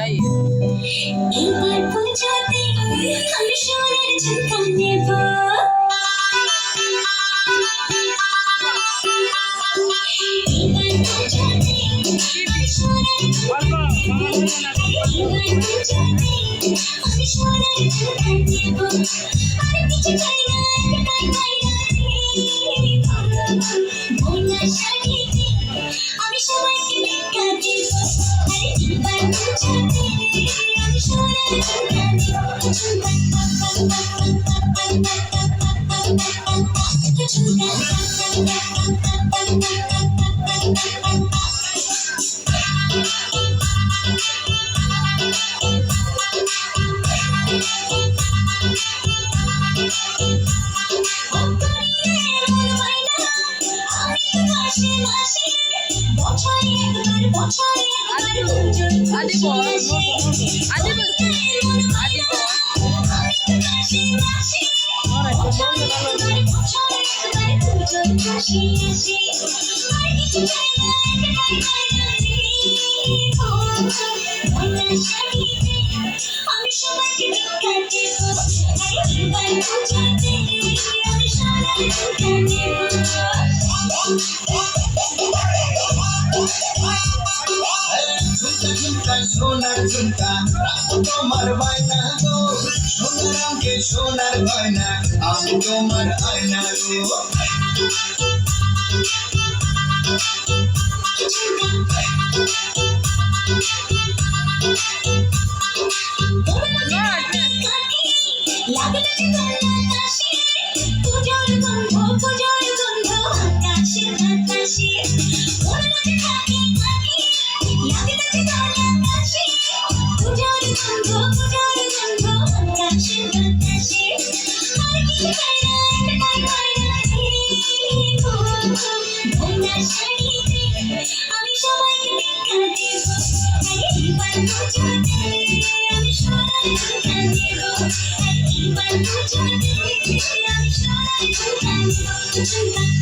এই এবার পুজোতে আমি সোনার ঝুমকা নেব। এবার পুজোতে আমি সোনার ঝুমকা নেব। এবার পুজোতে আমি সোনার ঝুমকা নেব। আর কিছু চাই না, একটাই চাই না রে। মোনা শাড়িতে আমি সবাইকে দেখা দেব। আরে এবার পুজোতে আমি সোনার ঝুমকা আদি বল আদি বল আদি বল আমি সবাইকে দেখা দেব। এবার পুজোতে আমি সোনার ঝুমকা নেব। ঝুমকা ঝুমকা সোনার ঝুমকা রাখো তোমার বায়না গো, সোনার রঙে সোনার গয়না আমি তোমার আয়না গো। আমি সবাইকে দেখা দেব। এবার পুজোতে আমি সোনার ঝুমকা নেব। এবার পুজোতে আমি সোনার ঝুমকা নেব। ঝুমকা